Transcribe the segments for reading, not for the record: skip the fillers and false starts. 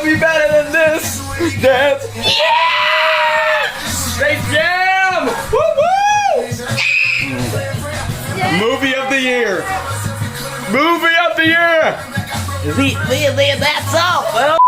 will be better than this. That's Space Jam! Woo-woo! Movie of the year. Movie of the year. That's all.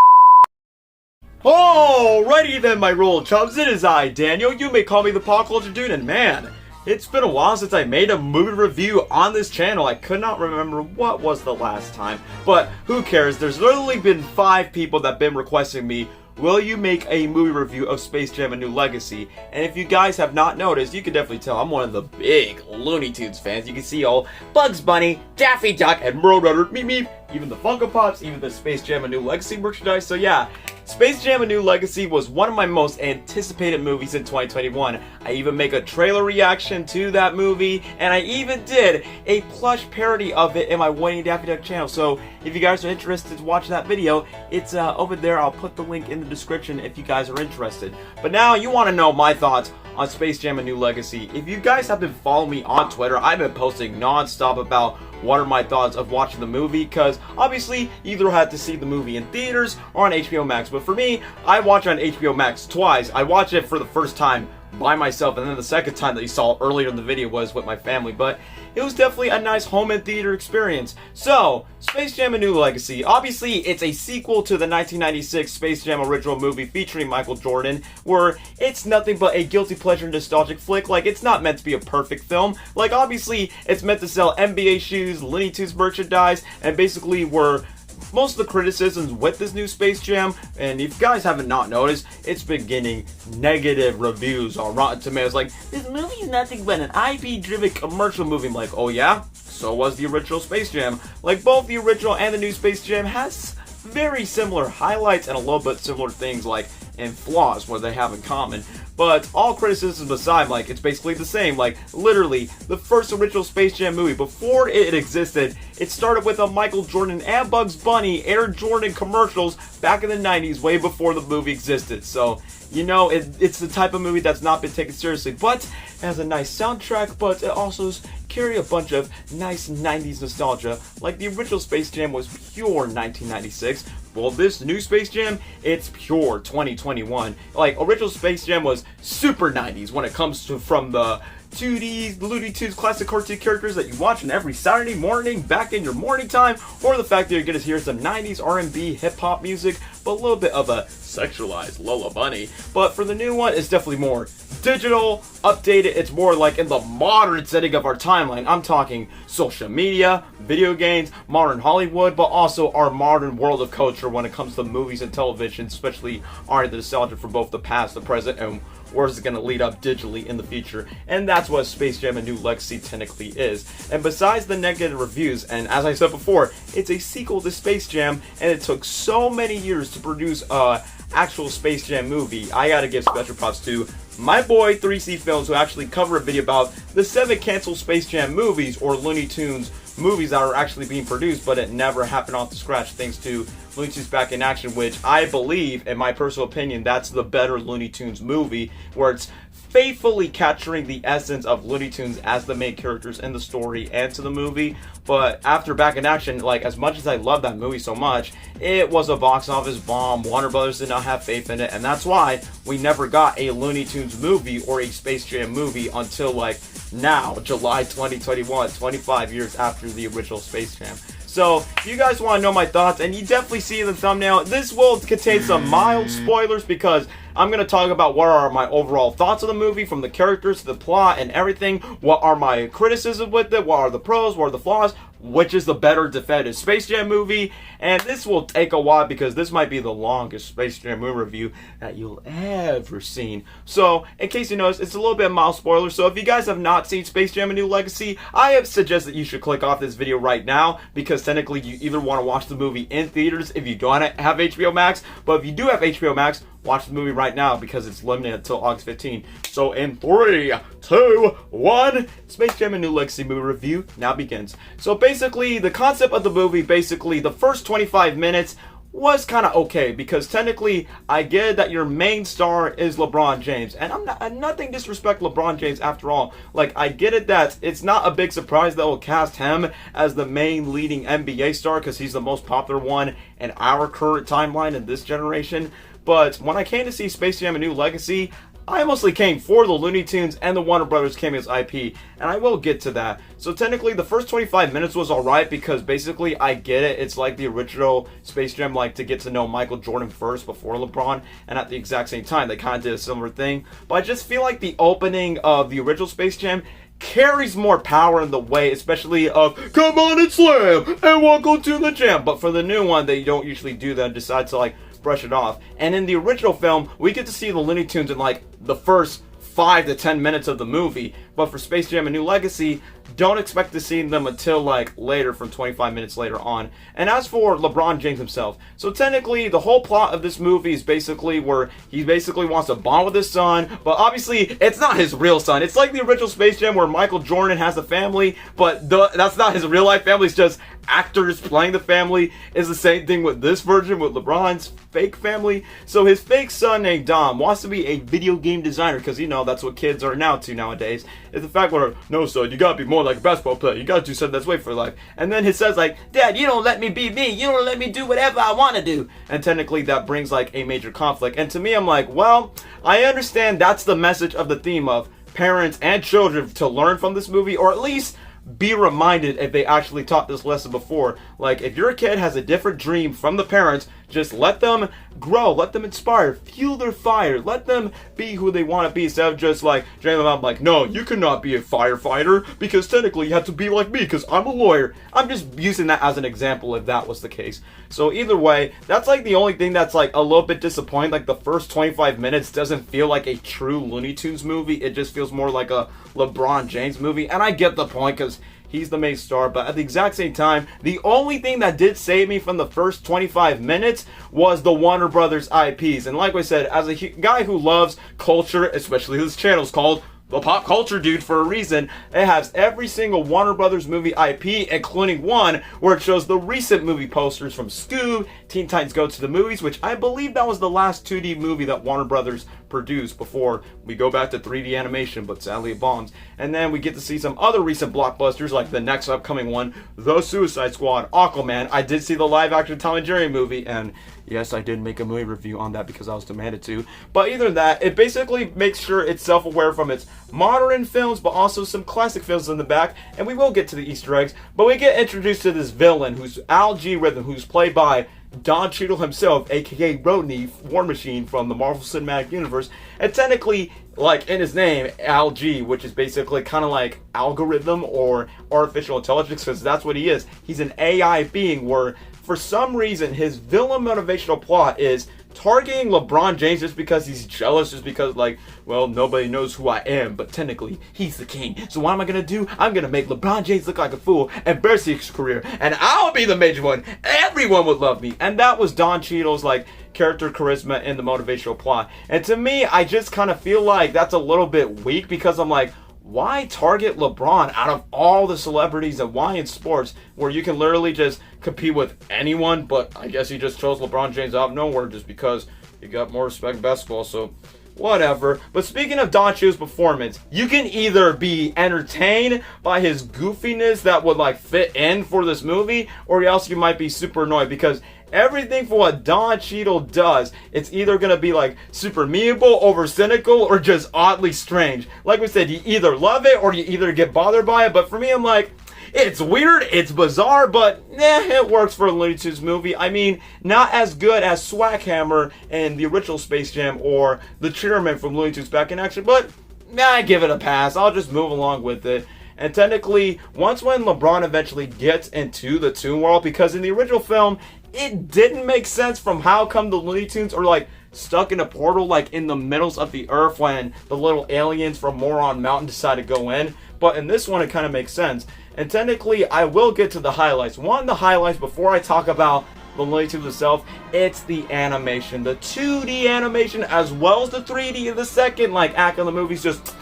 Alrighty then, my roll chubs. It is I, Daniel. You may call me the Pop Culture Dude, and man, it's been a while since I made a movie review on this channel. I could not remember what was the last time, but who cares? There's literally been 5 people that have been requesting me, will you make a movie review of Space Jam: A New Legacy? And if you guys have not noticed, you can definitely tell I'm one of the big Looney Tunes fans. You can see all Bugs Bunny, Daffy Duck, and Roadrunner, meep meep, even the Funko Pops, even the Space Jam: A New Legacy merchandise. So yeah, Space Jam: A New Legacy was one of my most anticipated movies in 2021. I even make a trailer reaction to that movie, and I even did a plush parody of it in my Winnie Daffy Duck channel. So if you guys are interested to watch that video, it's over there. I'll put the link in the description if you guys are interested. But now you want to know my thoughts on Space Jam: A New Legacy. If you guys have been following me on Twitter, I've been posting non-stop about what are my thoughts of watching the movie, because obviously you either had to see the movie in theaters or on HBO Max. But for me, I watch on HBO Max twice. I watched it for the first time by myself, and then the second time that you saw earlier in the video was with my family. But it was definitely a nice home and theater experience. So, Space Jam: A New Legacy. Obviously, it's a sequel to the 1996 Space Jam original movie featuring Michael Jordan, where it's nothing but a guilty pleasure nostalgic flick. Like, it's not meant to be a perfect film. Like, obviously, it's meant to sell NBA shoes, Looney Tunes merchandise, and basically were most of the criticisms with this new Space Jam, and if you guys haven't not noticed, it's been getting negative reviews on Rotten Tomatoes. Like, this movie is nothing but an IP-driven commercial movie. I'm like, oh yeah? So was the original Space Jam. Like, both the original and the new Space Jam has very similar highlights and a little bit similar things, like, and flaws what they have in common. But all criticisms aside, like, it's basically the same. Like, literally, the first original Space Jam movie, before it existed, it started with a Michael Jordan and Bugs Bunny Air Jordan commercials back in the 90s, way before the movie existed. So, you know, it's the type of movie that's not been taken seriously, but it has a nice soundtrack, but it also carry a bunch of nice 90s nostalgia. Like, the original Space Jam was pure 1996. Well, this new Space Jam, it's pure 2021. Like, original Space Jam was super 90s when it comes to from the 2D Looney Tunes classic cartoon characters that you watch on every Saturday morning back in your morning time, or the fact that you're going to hear some 90s R&B hip-hop music, but a little bit of a sexualized Lola Bunny. But for the new one, it's definitely more digital, updated. It's more like in the modern setting of our timeline. I'm talking social media, video games, modern Hollywood, but also our modern world of culture when it comes to movies and television, especially our nostalgia for both the past, the present, and where it's going to lead up digitally in the future. And that's what Space Jam: A New Legacy technically is. And besides the negative reviews, and as I said before, it's a sequel to Space Jam, and it took so many years to produce a actual Space Jam movie. I gotta give special props to my boy 3C Films, who actually covered a video about the 7 canceled Space Jam movies, or Looney Tunes movies that are actually being produced, but it never happened off the scratch thanks to Looney Tunes Back in Action, which I believe, in my personal opinion, that's the better Looney Tunes movie, where it's faithfully capturing the essence of Looney Tunes as the main characters in the story and to the movie. But after Back in Action, like, as much as I love that movie so much, it was a box office bomb. Warner Brothers did not have faith in it, and that's why we never got a Looney Tunes movie or a Space Jam movie until, like, now, July 2021, 25 years after the original Space Jam. So, if you guys want to know my thoughts, and you definitely see in the thumbnail, this will contain some mild spoilers because I'm going to talk about what are my overall thoughts of the movie, from the characters to the plot and everything. What are my criticisms with it? What are the pros? What are the flaws? Which is the better definitive Space Jam movie? And this will take a while because this might be the longest Space Jam movie review that you'll ever seen. So, in case you notice, it's a little bit mild spoiler. So, if you guys have not seen Space Jam: A New Legacy, I suggest that you should click off this video right now, because technically you either want to watch the movie in theaters if you don't have HBO Max, but if you do have HBO Max, watch the movie right now because it's limited until August 15. So in 3, 2, 1, Space Jam: A New Legacy movie review now begins. So basically, the concept of the movie, basically the first 25 minutes was kind of okay, because technically I get that your main star is LeBron James, and I'm nothing disrespect LeBron James after all. Like, I get it that it's not a big surprise that we'll cast him as the main leading NBA star because he's the most popular one in our current timeline in this generation. But when I came to see Space Jam: A New Legacy, I mostly came for the Looney Tunes and the Warner Brothers Cameos IP, and I will get to that. So technically, the first 25 minutes was alright because basically I get it. It's like the original Space Jam, like to get to know Michael Jordan first before LeBron, and at the exact same time, they kind of did a similar thing. But I just feel like the opening of the original Space Jam carries more power in the way, especially of "Come on and slam and welcome to the jam." But for the new one, they don't usually do that and decide to like brush it off. And in the original film, we get to see the Looney Tunes in like the first 5 to 10 minutes of the movie, but for Space Jam: A New Legacy, don't expect to see them until like later, from 25 minutes later on. And as for LeBron James himself, so technically the whole plot of this movie is basically where he basically wants to bond with his son, but obviously it's not his real son. It's like the original Space Jam where Michael Jordan has a family, but that's not his real life family. It's just actors playing the family. Is the same thing with this version with LeBron's fake family. So his fake son named Dom wants to be a video game designer because, you know, that's what kids are nowadays. It's the fact where, no son, you gotta be more like a basketball player. You gotta do something that's way for life. And then he says like, "Dad, you don't let me be me. You don't let me do whatever I want to do." And technically that brings like a major conflict. And to me, I'm like, well, I understand that's the message of the theme of parents and children to learn from this movie, or at least be reminded if they actually taught this lesson before. Like, if your kid has a different dream from the parents, just let them grow, let them inspire, fuel their fire, let them be who they want to be, instead of just like draining them out like, "No, you cannot be a firefighter because technically you have to be like me because I'm a lawyer." I'm just using that as an example if that was the case. So either way, that's like the only thing that's like a little bit disappointing. Like, the first 25 minutes doesn't feel like a true Looney Tunes movie. It just feels more like a LeBron James movie, and I get the point because he's the main star, but at the exact same time, the only thing that did save me from the first 25 minutes was the Warner Brothers IPs. And like I said, as a guy who loves culture, especially this channel's called The Pop Culture Dude for a reason, it has every single Warner Brothers movie IP, including one where it shows the recent movie posters from Scoob, Teen Titans Go to the Movies, which I believe that was the last 2D movie that Warner Brothers produced before we go back to 3D animation, but sadly it bombs. And then we get to see some other recent blockbusters, like the next upcoming one, The Suicide Squad, Aquaman. I did see the live action Tom and Jerry movie, and yes, I did make a movie review on that because I was demanded to. But either that, it basically makes sure it's self-aware from its modern films, but also some classic films in the back. And we will get to the Easter eggs, but we get introduced to this villain who's Al G. Rhythm, who's played by Don Cheadle himself, aka Rodney, War Machine from the Marvel Cinematic Universe. And technically, like in his name, Al G, which is basically kind of like algorithm or artificial intelligence, because that's what he is. He's an AI being where, for some reason, his villain motivational plot is targeting LeBron James just because he's jealous, just because, like, well, nobody knows who I am, but technically, he's the king. So what am I going to do? I'm going to make LeBron James look like a fool, embarrass his career, and I'll be the major one. Everyone would love me. And that was Don Cheadle's, like, character charisma in the motivational plot. And to me, I just kind of feel like that's a little bit weak, because I'm like, why target LeBron out of all the celebrities, and why in sports where you can literally just compete with anyone? But I guess he just chose LeBron James out of nowhere just because he got more respect in basketball, so whatever. But speaking of Don Cheadle's performance, you can either be entertained by his goofiness that would like fit in for this movie, or else you might be super annoyed, because everything for what Don Cheadle does, it's either going to be like super memeable, over cynical, or just oddly strange. Like we said, you either love it or you either get bothered by it. But for me, I'm like, it's weird, it's bizarre, but it works for a Looney Tunes movie. I mean, not as good as Swackhammer and the original Space Jam or the Chairman from Looney Tunes Back in Action, but I give it a pass. I'll just move along with it. And technically, when LeBron eventually gets into the Toon World, because in the original film, it didn't make sense from how come the Looney Tunes are like stuck in a portal like in the middles of the earth when the little aliens from Moron Mountain decide to go in. But in this one, it kind of makes sense. And technically, I will get to the highlights. One of the highlights, before I talk about the Looney Tunes itself, it's the animation. The 2D animation as well as the 3D in the second like act of the movie's just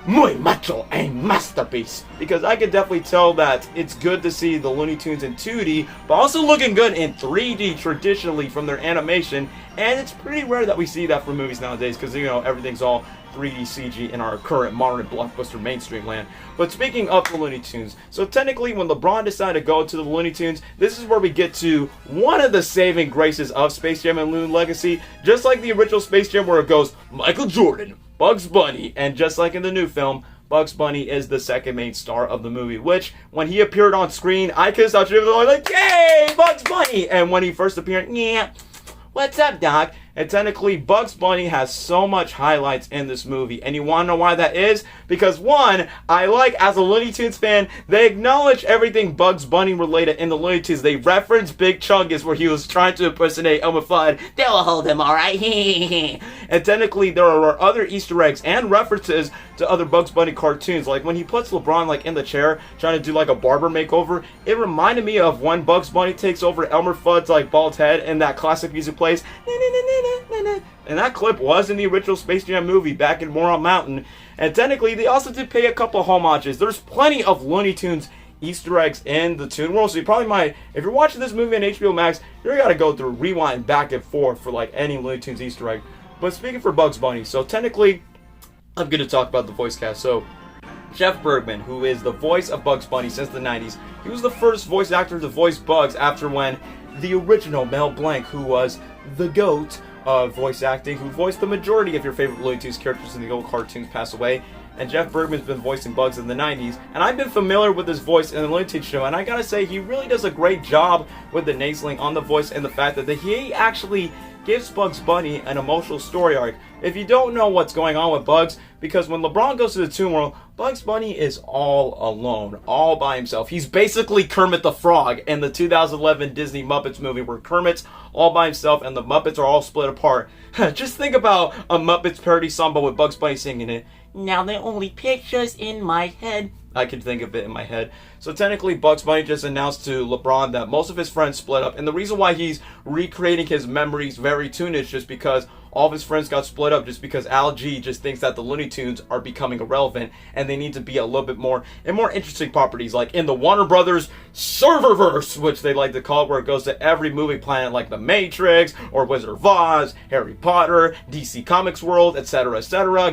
muy macho, a masterpiece. Because I can definitely tell that it's good to see the Looney Tunes in 2D, but also looking good in 3D traditionally from their animation. And it's pretty rare that we see that from movies nowadays, because, you know, everything's all 3D CG in our current modern blockbuster mainstream land. But speaking of the Looney Tunes, so technically when LeBron decided to go to the Looney Tunes, this is where we get to one of the saving graces of Space Jam and Loon Legacy. Just like the original Space Jam where it goes Michael Jordan, Bugs Bunny, and just like in the new film, Bugs Bunny is the second main star of the movie, which, when he appeared on screen, I could stop shooting, like, yay, Bugs Bunny! And when he first appeared, yeah, what's up, Doc? And technically, Bugs Bunny has so much highlights in this movie. And you want to know why that is? Because one, I like, as a Looney Tunes fan, they acknowledge everything Bugs Bunny related in the Looney Tunes. They reference Big Chungus where he was trying to impersonate Elmer Fudd. They'll hold him, alright? And technically, there are other Easter eggs and references to other Bugs Bunny cartoons. Like when he puts LeBron like in the chair, trying to do like a barber makeover, it reminded me of when Bugs Bunny takes over Elmer Fudd's like bald head and that classic music plays. And that clip was in the original Space Jam movie back in Moron Mountain. And technically, they also did pay a couple homages. There's plenty of Looney Tunes Easter eggs in the Toon World, so you probably might, if you're watching this movie on HBO Max, you're gotta go through rewind back and forth for like any Looney Tunes Easter egg. But speaking for Bugs Bunny, so technically, I'm gonna talk about the voice cast. So Jeff Bergman, who is the voice of Bugs Bunny since the 90s, he was the first voice actor to voice Bugs after when the original Mel Blanc, who was the GOAT of voice acting, who voiced the majority of your favorite Looney Tunes characters in the old cartoons, passed away. And Jeff Bergman's been voicing Bugs in the 90s, and I've been familiar with his voice in the Looney Tunes show, and I gotta say, he really does a great job with the nasaling on the voice and the fact that he actually gives Bugs Bunny an emotional story arc. If you don't know what's going on with Bugs, because when LeBron goes to the Toon World, Bugs Bunny is all alone, all by himself. He's basically Kermit the Frog in the 2011 Disney Muppets movie, where Kermit's all by himself and the Muppets are all split apart. Just think about a Muppets parody song, but with Bugs Bunny singing it. Now they're only pictures in my head. I can think of it in my head. So technically, Bugs Bunny just announced to LeBron that most of his friends split up. And the reason why he's recreating his memories very soon is just because all of his friends got split up, just because Al G just thinks that the Looney Tunes are becoming irrelevant and they need to be a little bit more and more interesting properties, like in the Warner Brothers serververse, which they like to call it, where it goes to every movie planet like The Matrix or Wizard of Oz, Harry Potter, DC Comics World, etc.,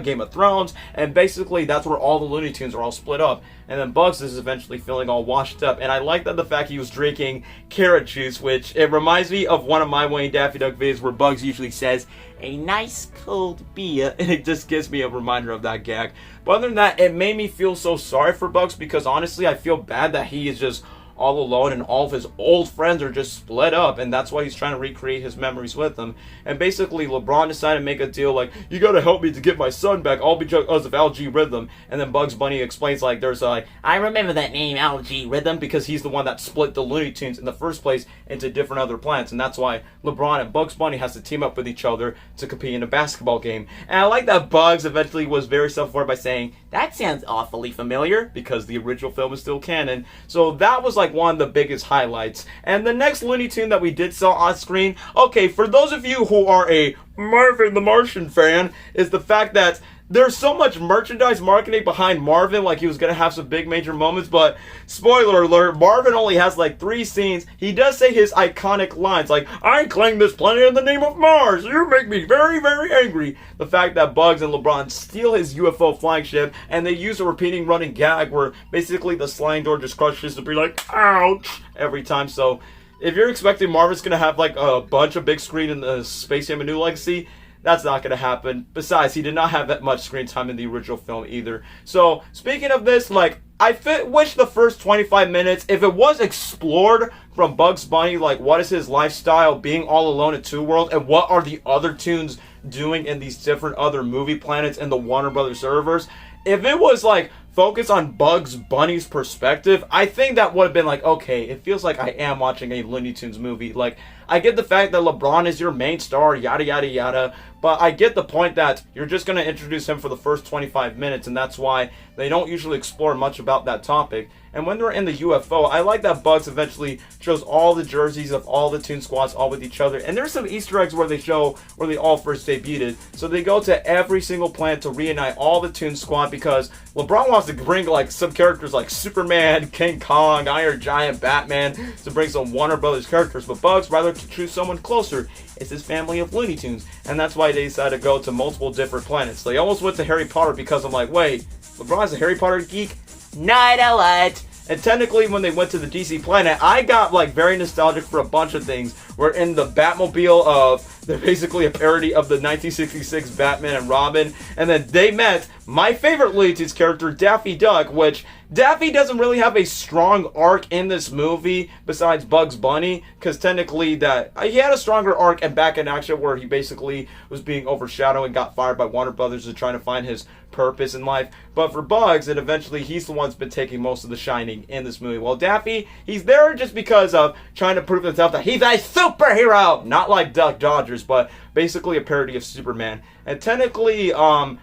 Game of Thrones, and basically that's where all the Looney Tunes are all split up. And then Bugs is eventually feeling all washed up. And I like that the fact he was drinking carrot juice, which it reminds me of one of my Wayne Daffy Duck videos where Bugs usually says, "A nice cold beer," and it just gives me a reminder of that gag. But other than that, it made me feel so sorry for Bugs, because honestly, I feel bad that he is just all alone and all of his old friends are just split up, and that's why he's trying to recreate his memories with them. And basically, LeBron decided to make a deal like, you gotta help me to get my son back, all because of Al G Rhythm. And then Bugs Bunny explains like, there's a, I remember that name, Al G Rhythm, because he's the one that split the Looney Tunes in the first place into different other planets, and that's why LeBron and Bugs Bunny has to team up with each other to compete in a basketball game. And I like that Bugs eventually was very self-aware by saying, that sounds awfully familiar, because the original film is still canon. So that was like one of the biggest highlights. And the next Looney Tune that we did saw on screen, okay, for those of you who are a Marvin the Martian fan, is the fact that there's so much merchandise marketing behind Marvin, like he was going to have some big major moments, but spoiler alert, Marvin only has like 3 scenes. He does say his iconic lines like, I claim this planet in the name of Mars, you make me very, very angry. The fact that Bugs and LeBron steal his UFO flying ship, and they use a repeating running gag where basically the sliding door just crushes to be like, ouch, every time. So if you're expecting Marvin's going to have like a bunch of big screen in the Space Jam: A New Legacy, that's not going to happen. Besides, he did not have that much screen time in the original film either. So, speaking of this, like, I wish the first 25 minutes, if it was explored from Bugs Bunny, like, what is his lifestyle being all alone at Toon World, and what are the other tunes doing in these different other movie planets in the Warner Brothers servers, if it was, like, focused on Bugs Bunny's perspective, I think that would have been like, okay, it feels like I am watching a Looney Tunes movie. Like, I get the fact that LeBron is your main star, yada yada yada, but I get the point that you're just going to introduce him for the first 25 minutes, and that's why they don't usually explore much about that topic. And when they're in the UFO, I like that Bugs eventually shows all the jerseys of all the Toon Squads all with each other. And there's some Easter eggs where they show where they all first debuted. So they go to every single planet to reunite all the Toon Squad because LeBron wants to bring like some characters like Superman, King Kong, Iron Giant, Batman to bring some Warner Brothers characters. But Bugs rather to choose someone closer. It's his family of Looney Tunes. And that's why they decided to go to multiple different planets. They almost went to Harry Potter because I'm like, wait, LeBron's a Harry Potter geek? Not a lot. And technically, when they went to the DC planet, I got like very nostalgic for a bunch of things. We're in the Batmobile of, they're basically a parody of the 1966 Batman and Robin. And then they met my favorite Looney Tunes character, Daffy Duck, which Daffy doesn't really have a strong arc in this movie besides Bugs Bunny, because technically that he had a stronger arc and Back in Action where he basically was being overshadowed and got fired by Warner Brothers to trying to find his purpose in life. But for Bugs, and eventually he's the one that's been taking most of the shining in this movie. Well, Daffy, he's there just because of trying to prove himself that he's a superhero, not like Duck Dodgers, but basically a parody of Superman. And technically,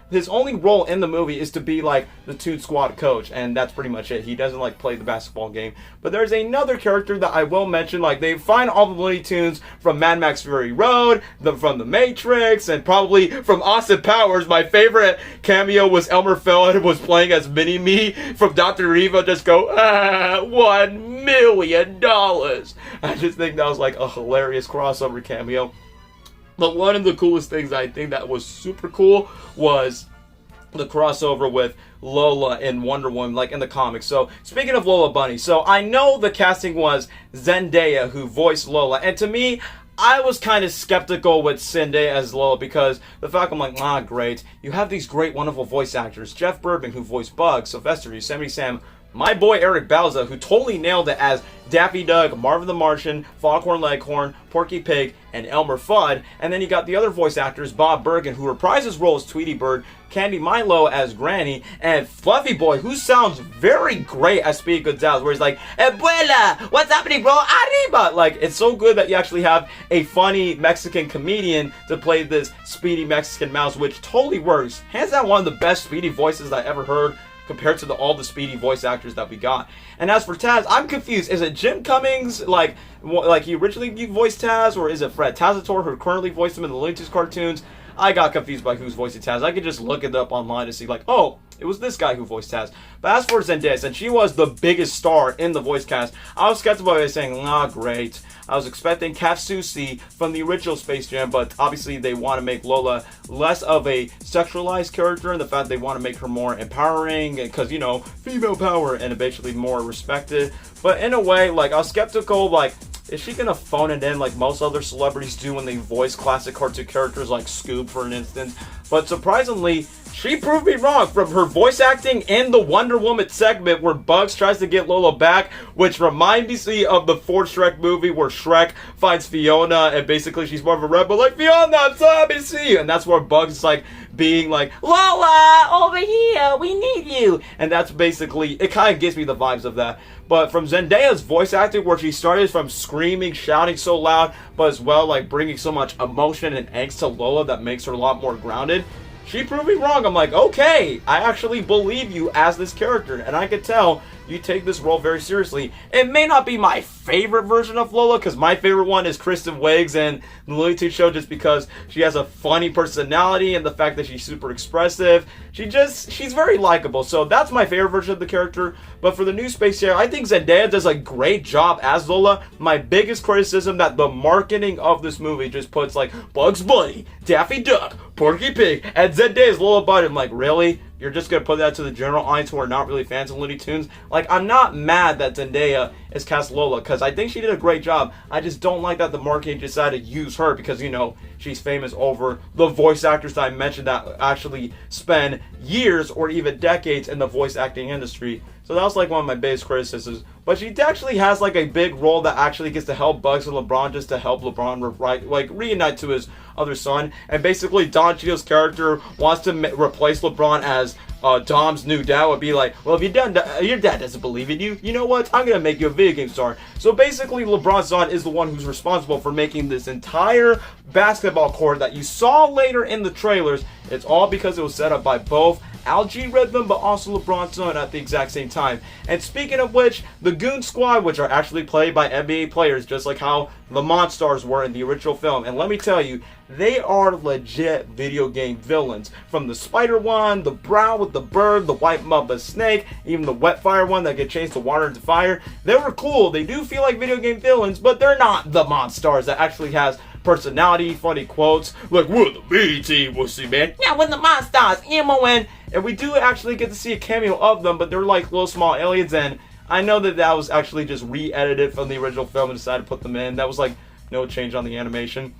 his only role in the movie is to be like the Toon Squad coach, and that's pretty much it. He doesn't like play the basketball game. But there's another character that I will mention. Like, they find all the Looney Tunes from Mad Max Fury Road, from The Matrix, and probably from Austin Powers. My favorite cameo was Elmer Fudd was playing as Mini-Me from Dr. Evil. Just go, $1 million. I just think that was like a hilarious crossover cameo. But one of the coolest things I think that was super cool was the crossover with Lola in Wonder Woman, like in the comics. So, speaking of Lola Bunny, so I know the casting was Zendaya who voiced Lola, and to me, I was kind of skeptical with Zendaya as Lola because the fact I'm like, great. You have these great, wonderful voice actors. Jeff Bourbon, who voiced Bugs, Sylvester, Yosemite Sam, my boy Eric Bauza, who totally nailed it as Daffy Duck, Marvin the Martian, Foghorn Leghorn, Porky Pig, and Elmer Fudd. And then you got the other voice actors, Bob Bergen, who reprised his role as Tweety Bird, Candy Milo as Granny, and Fluffy Boy, who sounds very great as Speedy Gonzales, where he's like, Abuela, what's happening, bro? Arriba! Like, it's so good that you actually have a funny Mexican comedian to play this Speedy Mexican mouse, which totally works. Hands down, one of the best Speedy voices I ever heard, compared to all the Speedy voice actors that we got. And as for Taz, I'm confused. Is it Jim Cummings, like he originally voiced Taz, or is it Fred Tazator, who currently voiced him in the Looney Tunes cartoons? I got confused by who's voicing Taz. I could just look it up online to see, like, oh, it was this guy who voiced Taz. But as for Zendaya, since she was the biggest star in the voice cast, I was skeptical by saying, great. I was expecting Kat Susi from the original Space Jam, but obviously they want to make Lola less of a sexualized character, and the fact they want to make her more empowering, because, you know, female power, and eventually more respected. But in a way, like, I was skeptical, like, is she gonna phone it in like most other celebrities do when they voice classic cartoon characters like Scoob, for an instance? But surprisingly, she proved me wrong from her voice acting in the Wonder Woman segment where Bugs tries to get Lola back, which reminds me of the fourth Shrek movie where Shrek finds Fiona and basically she's more of a rebel, like, Fiona, I'm sorry to see you. And that's where Bugs is like being like, Lola, over here, we need you. And that's basically, it kind of gives me the vibes of that. But from Zendaya's voice acting, where she started from screaming, shouting so loud, but as well like bringing so much emotion and angst to Lola that makes her a lot more grounded, she proved me wrong. I'm like, okay, I actually believe you as this character, and I could tell you take this role very seriously. It may not be my favorite version of Lola, because my favorite one is Kristen Wiig's in the Looney Tunes show, just because she has a funny personality and the fact that she's super expressive. She's very likable, so that's my favorite version of the character. But for the new Space Jam, I think Zendaya does a great job as Lola. My biggest criticism that the marketing of this movie just puts like Bugs Bunny, Daffy Duck, Porky Pig, and Zendaya's Lola Bunny. I'm like, really? You're just going to put that to the general audience who are not really fans of Looney Tunes? Like, I'm not mad that Zendaya is cast Lola, because I think she did a great job. I just don't like that the marketing decided to use her, because, you know, she's famous over the voice actors that I mentioned that actually spend years or even decades in the voice acting industry. So that was like one of my biggest criticisms. But she actually has like a big role that actually gets to help Bugs and LeBron, just to help LeBron reunite to his other son. And basically Don Cheadle's character wants to replace LeBron as Dom's new dad would be like, well, if your dad doesn't believe in you, you know what? I'm gonna make you a video game star. So basically, LeBron's son is the one who's responsible for making this entire basketball court that you saw later in the trailers. It's all because it was set up by both algorithm, but also LeBron's son at the exact same time. And speaking of which, the Goon Squad, which are actually played by NBA players, just like how the Monstars were in the original film. And let me tell you, they are legit video game villains. From the spider one, the brown with the bird, the white mamba snake, even the wet fire one that can change the water into fire. They were cool. They do feel like video game villains, but they're not the Monstars that actually has personality, funny quotes, like, we're the B team, wussy man. Yeah, we're the Monstars, M-O-N. And we do actually get to see a cameo of them, but they're like little small aliens, and I know that was actually just re-edited from the original film and decided to put them in. That was like no change on the animation.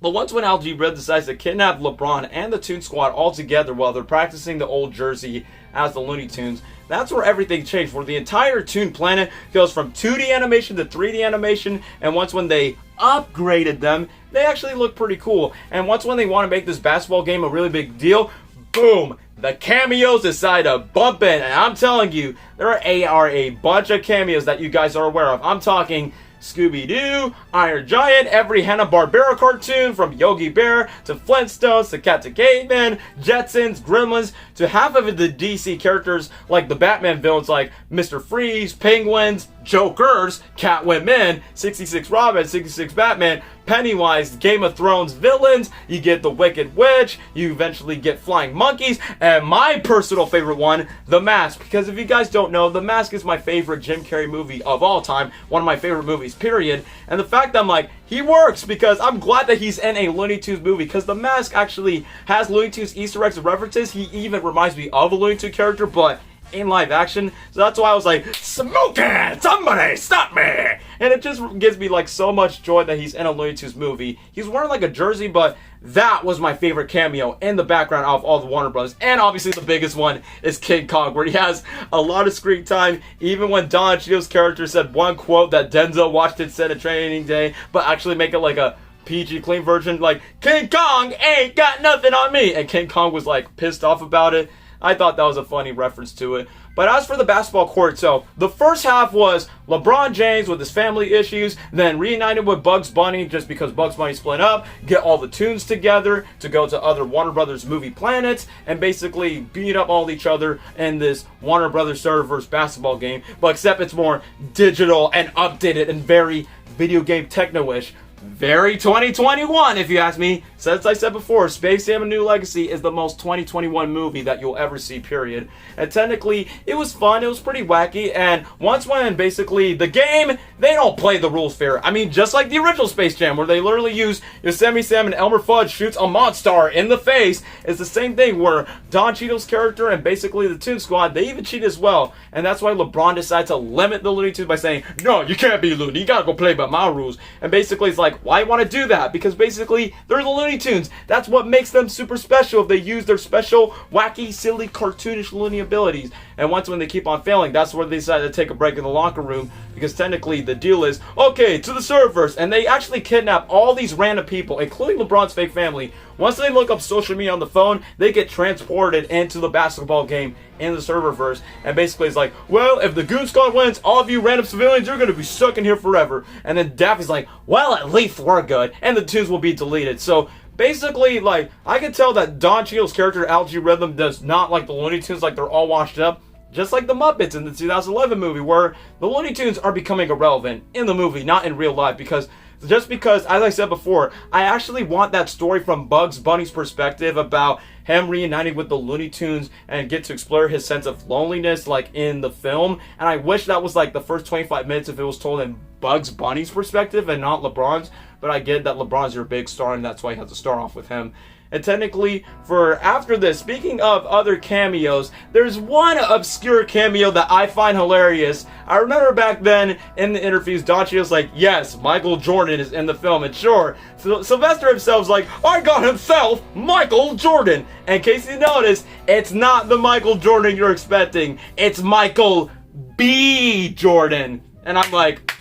But once when Al G. Red decides to kidnap LeBron and the Toon Squad all together while they're practicing the old jersey as the Looney Tunes, that's where everything changed. Where the entire Toon Planet goes from 2D animation to 3D animation, and once when they upgraded them, they actually look pretty cool. And once when they want to make this basketball game a really big deal, boom! The cameos decide to bump in, and I'm telling you, there are a bunch of cameos that you guys are aware of. I'm talking Scooby-Doo, Iron Giant, every Hanna-Barbera cartoon from Yogi Bear to Flintstones to Cat to Caveman, Jetsons, Gremlins, to half of the DC characters like the Batman villains like Mr. Freeze, Penguins, Jokers, Catwoman, 66 Robin, 66 Batman, Pennywise, Game of Thrones villains, you get the Wicked Witch, you eventually get flying monkeys, and my personal favorite one, The Mask. Because if you guys don't know, The Mask is my favorite Jim Carrey movie of all time, one of my favorite movies, period. And the fact that I'm like, he works, because I'm glad that he's in a Looney Tunes movie, because The Mask actually has Looney Tunes Easter eggs and references. He even reminds me of a Looney Tunes character, but in live action. So that's why I was like, smoking! Somebody stop me! And it just gives me like so much joy that he's in a Looney Tunes movie. He's wearing like a jersey, but that was my favorite cameo in the background of all the Warner Bros. And obviously the biggest one is King Kong, where he has a lot of screen time. Even when Don Cheadle's character said one quote that Denzel Washington said at Training Day, but actually make it like a PG clean version, like, King Kong ain't got nothing on me! And King Kong was like pissed off about it. I thought that was a funny reference to it. But as for the basketball court itself, the first half was LeBron James with his family issues, then reunited with Bugs Bunny just because Bugs Bunny split up, get all the Toons together to go to other Warner Brothers movie planets, and basically beat up all each other in this Warner Brothers Serververse basketball game, but except it's more digital and updated and very video game techno-ish. Very 2021, if you ask me. Since I said before, Space Jam: A New Legacy is the most 2021 movie that you'll ever see, period. And technically, it was fun, it was pretty wacky, and once when basically the game, they don't play the rules fair. I mean, just like the original Space Jam, where they literally use Yosemite Sam and Elmer Fudd shoots a monster in the face, it's the same thing where Don Cheadle's character and basically the Toon Squad, they even cheat as well. And that's why LeBron decided to limit the Looney Tunes by saying, no, you can't be Looney, you gotta go play by my rules. And basically it's like, why want to do that? Because basically they're the Looney Tunes. That's what makes them super special, if they use their special, wacky, silly, cartoonish Looney abilities. And once when they keep on failing, that's where they decided to take a break in the locker room, because technically the deal is, okay, to the servers. And they actually kidnap all these random people, including LeBron's fake family. Once they look up social media on the phone, they get transported into the basketball game in the serververse. And basically it's like, well, if the Goon Squad wins, all of you random civilians, you're going to be stuck in here forever. And then Daffy's like, well, at least we're good. And the Toons will be deleted. So basically, like, I can tell that Don Cheadle's character, Algae Rhythm, does not like the Looney Tunes, like they're all washed up. Just like the Muppets in the 2011 movie, where the Looney Tunes are becoming irrelevant in the movie, not in real life, because as I said before, I actually want that story from Bugs Bunny's perspective about him reuniting with the Looney Tunes and get to explore his sense of loneliness like in the film. And I wish that was like the first 25 minutes if it was told in Bugs Bunny's perspective and not LeBron's. But I get that LeBron's your big star and that's why he has to start off with him. And technically, for after this, speaking of other cameos, there's one obscure cameo that I find hilarious. I remember back then in the interviews, Don Cheadle's like, yes, Michael Jordan is in the film. And sure, Sylvester himself's like, I got himself Michael Jordan. And in case you notice, it's not the Michael Jordan you're expecting. It's Michael B. Jordan. And I'm like,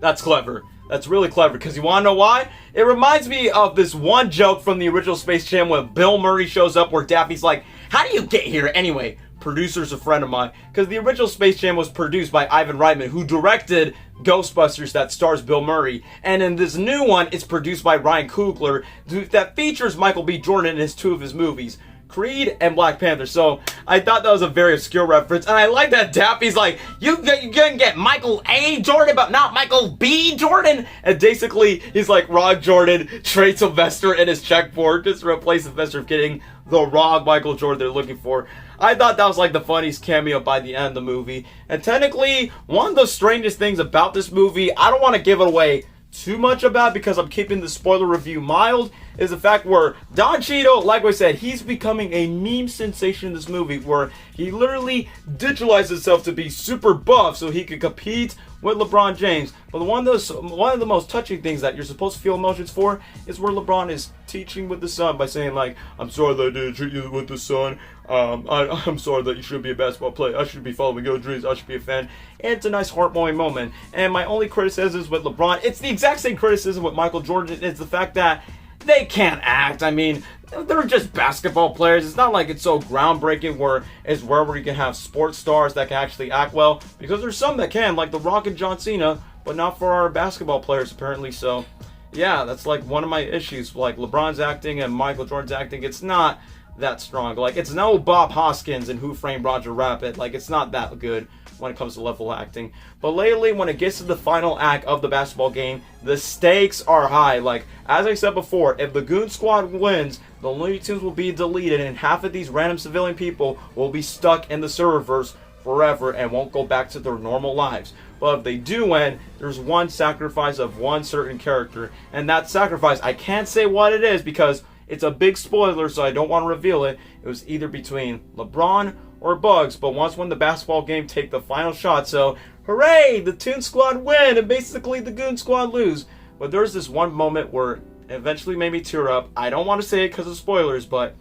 that's clever. That's really clever, because you want to know why? It reminds me of this one joke from the original Space Jam when Bill Murray shows up where Daffy's like, how do you get here anyway? Producer's a friend of mine, because the original Space Jam was produced by Ivan Reitman, who directed Ghostbusters that stars Bill Murray, and in this new one, it's produced by Ryan Coogler, that features Michael B. Jordan in his 2 of his movies, Creed and Black Panther. So I thought that was a very obscure reference, and I like that Daffy's like, you're gonna get Michael A. Jordan, but not Michael B. Jordan. And basically, he's like, Rod Jordan, trade Sylvester in his checkboard just to replace Sylvester of getting the wrong Michael Jordan they're looking for. I thought that was like the funniest cameo by the end of the movie. And technically, one of the strangest things about this movie, I don't want to give it away too much about because I'm keeping the spoiler review mild, is the fact where Don Cheadle, like I said, he's becoming a meme sensation in this movie where he literally digitalized himself to be super buff so he could compete with LeBron James. But one of the most touching things that you're supposed to feel emotions for is where LeBron is teaching with the son by saying like, I'm sorry that I didn't treat you with the son. I'm sorry that you shouldn't be a basketball player. I should be following your dreams. I should be a fan. And it's a nice heartwarming moment. And my only criticism is with LeBron, it's the exact same criticism with Michael Jordan. It's the fact that they can't act. I mean, they're just basketball players. It's not like it's so groundbreaking where you can have sports stars that can actually act well. Because there's some that can, like The Rock and John Cena, but not for our basketball players apparently. So, yeah, that's like one of my issues. Like LeBron's acting and Michael Jordan's acting, it's not that strong. Like, it's no Bob Hoskins and Who Framed Roger Rabbit. Like, it's not that good when it comes to level acting. But lately, when it gets to the final act of the basketball game, the stakes are high. Like, as I said before, if the Goon Squad wins, the Looney Tunes will be deleted, and half of these random civilian people will be stuck in the serververse forever and won't go back to their normal lives. But if they do win, there's one sacrifice of one certain character, and that sacrifice, I can't say what it is because it's a big spoiler, so I don't want to reveal it. It was either between LeBron or Bugs, but once when the basketball game take the final shot, so hooray, the Toon Squad win, and basically the Goon Squad lose. But there's this one moment where it eventually made me tear up. I don't want to say it because of spoilers, but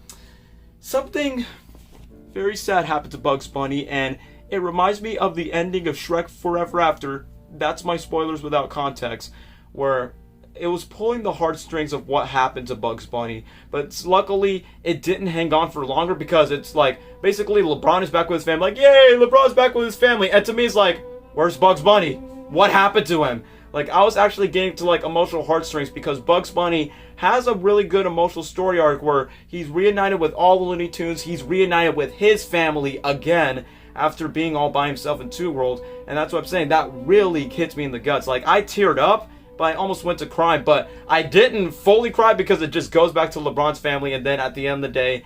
something very sad happened to Bugs Bunny, and it reminds me of the ending of Shrek Forever After. That's my spoilers without context, where it was pulling the heartstrings of what happened to Bugs Bunny, but luckily it didn't hang on for longer because it's like basically LeBron is back with his family, like yay, LeBron's back with his family, and to me it's like, where's Bugs Bunny? What happened to him? Like, I was actually getting to like emotional heartstrings because Bugs Bunny has a really good emotional story arc where he's reunited with all the Looney Tunes, he's reunited with his family again after being all by himself in Two World, and that's what I'm saying, that really hits me in the guts. Like, I teared up, but I almost went to cry, but I didn't fully cry because it just goes back to LeBron's family, and then at the end of the day,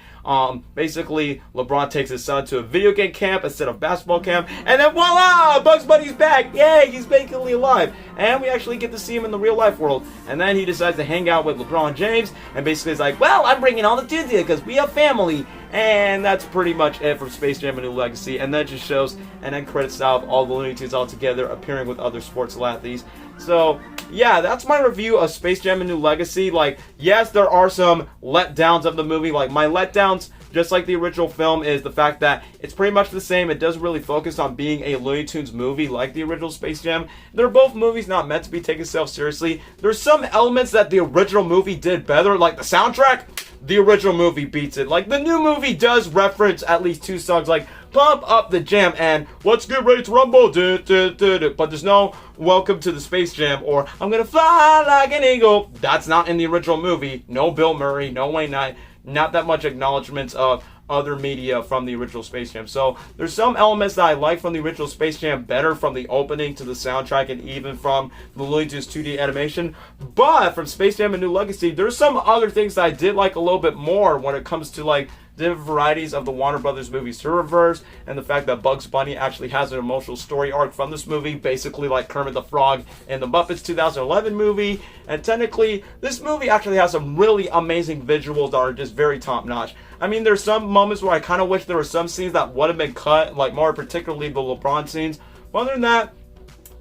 basically, LeBron takes his son to a video game camp instead of basketball camp, and then voila! Bugs Bunny's back! Yay! He's basically alive! And we actually get to see him in the real life world, and then he decides to hang out with LeBron James, and basically is like, well, I'm bringing all the dudes here because we have family, and that's pretty much it from Space Jam: A New Legacy, and then it just shows an end credit style of all the Looney Tunes all together appearing with other sports athletes. So, yeah, that's my review of Space Jam: A New Legacy. Like, yes, there are some letdowns of the movie. Like, my letdowns, just like the original film, is the fact that it's pretty much the same. It doesn't really focus on being a Looney Tunes movie like the original Space Jam. They're both movies not meant to be taken self-seriously. There's some elements that the original movie did better, like the soundtrack. The original movie beats it. Like, the new movie does reference at least 2 songs, like Pump Up the Jam and Let's Get Ready to Rumble, but there's no Welcome to the Space Jam or I'm Gonna Fly Like an Eagle. That's not in the original movie. No Bill Murray, no Wayne Knight, not that much acknowledgments of other media from the original Space Jam. So there's some elements that I like from the original Space Jam better, from the opening to the soundtrack and even from the Looney Tunes 2D animation. But from Space Jam: A New Legacy, there's some other things that I did like a little bit more when it comes to like different varieties of the Warner Brothers movies to reverse, and the fact that Bugs Bunny actually has an emotional story arc from this movie, basically like Kermit the Frog in the Muppets 2011 movie. And technically, this movie actually has some really amazing visuals that are just very top-notch. I mean, there's some moments where I kind of wish there were some scenes that would have been cut, like more particularly the LeBron scenes. But other than that,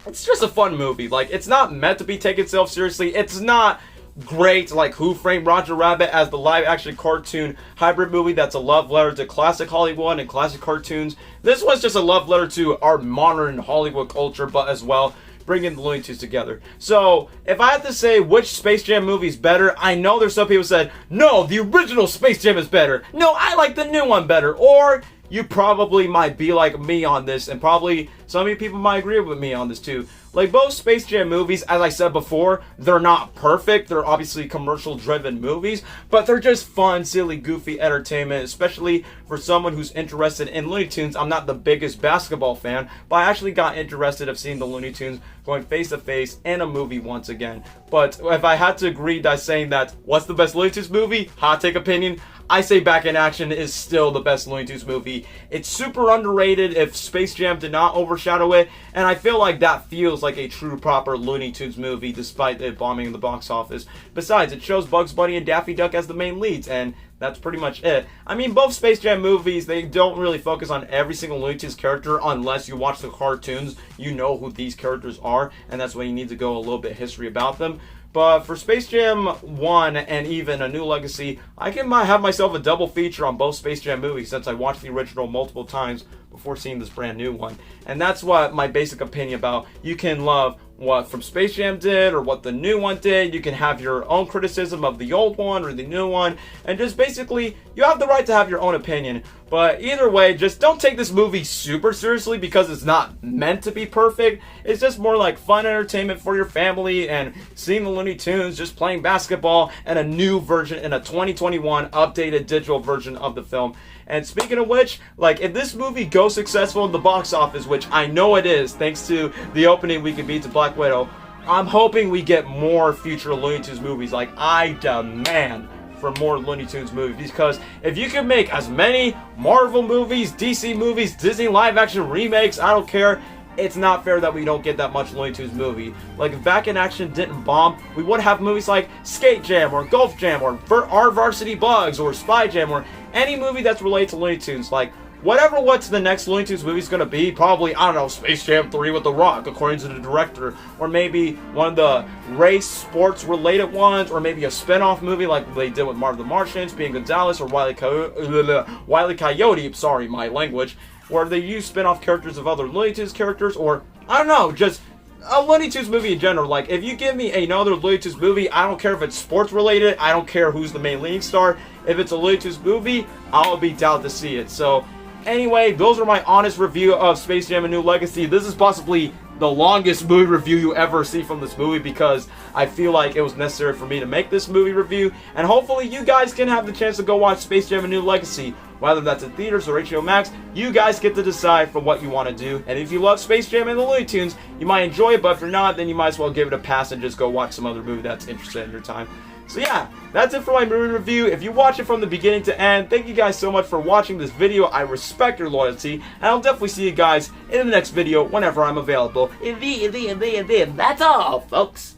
it's just a fun movie. Like, it's not meant to be taken self-seriously. It's not great like Who Framed Roger Rabbit as the live action cartoon hybrid movie that's a love letter to classic Hollywood and classic cartoons. This was just a love letter to our modern Hollywood culture, but as well bringing the Looney Tunes together. So, if I had to say which Space Jam movie is better, I know there's some people who said, no, the original Space Jam is better. No, I like the new one better. Or, you probably might be like me on this, and probably some of you people might agree with me on this too. Like, both Space Jam movies, as I said before, they're not perfect. They're obviously commercial-driven movies, but they're just fun, silly, goofy entertainment, especially for someone who's interested in Looney Tunes. I'm not the biggest basketball fan, but I actually got interested of seeing the Looney Tunes going face-to-face in a movie once again. But if I had to agree by saying that, what's the best Looney Tunes movie? Hot take opinion. I say Back in Action is still the best Looney Tunes movie. It's super underrated if Space Jam did not overshadow it, and I feel like that feels like a true proper Looney Tunes movie despite it bombing in the box office. Besides, it shows Bugs Bunny and Daffy Duck as the main leads, and that's pretty much it. I mean, both Space Jam movies, they don't really focus on every single Looney Tunes character unless you watch the cartoons. You know who these characters are, and that's why you need to go a little bit history about them. But for Space Jam 1 and even A New Legacy, I can have myself a double feature on both Space Jam movies since I watched the original multiple times before seeing this brand new one. And that's what my basic opinion about. You can love what from Space Jam did or what the new one did. You can have your own criticism of the old one or the new one. And just basically, you have the right to have your own opinion. But either way, just don't take this movie super seriously because it's not meant to be perfect. It's just more like fun entertainment for your family and seeing the Looney Tunes just playing basketball and a new version in a 2021 updated digital version of the film. And speaking of which, like, if this movie goes successful in the box office, which I know it is, thanks to the opening weekend beat to Black Widow, I'm hoping we get more future Looney Tunes movies. Like, I demand for more Looney Tunes movies, because if you can make as many Marvel movies, DC movies, Disney live action remakes, I don't care, it's not fair that we don't get that much Looney Tunes movie. Like, if Back in Action didn't bomb, we would have movies like Skate Jam or Golf Jam or Our Varsity Bugs or Spy Jam or any movie that's related to Looney Tunes. Like, what's the next Looney Tunes movie is going to be, probably, I don't know, Space Jam 3 with The Rock, according to the director, or maybe one of the race, sports-related ones, or maybe a spin-off movie like they did with Marv the Martian, Speedy Gonzales, or Wile E. Coyote, sorry, my language, where they use spin-off characters of other Looney Tunes characters, or, I don't know, just a Looney Tunes movie in general. Like, if you give me another Looney Tunes movie, I don't care if it's sports-related, I don't care who's the main leading star, if it's a Looney Tunes movie, I'll be down to see it. So, anyway, those are my honest review of Space Jam: A New Legacy. This is possibly the longest movie review you ever see from this movie because I feel like it was necessary for me to make this movie review, and hopefully you guys can have the chance to go watch Space Jam: A New Legacy. Whether that's in theaters or HBO Max, you guys get to decide for what you want to do. And if you love Space Jam and the Looney Tunes, you might enjoy it, but if you're not, then you might as well give it a pass and just go watch some other movie that's interested in your time. So yeah, that's it for my movie review. If you watch it from the beginning to end, thank you guys so much for watching this video. I respect your loyalty, and I'll definitely see you guys in the next video whenever I'm available. That's all, folks.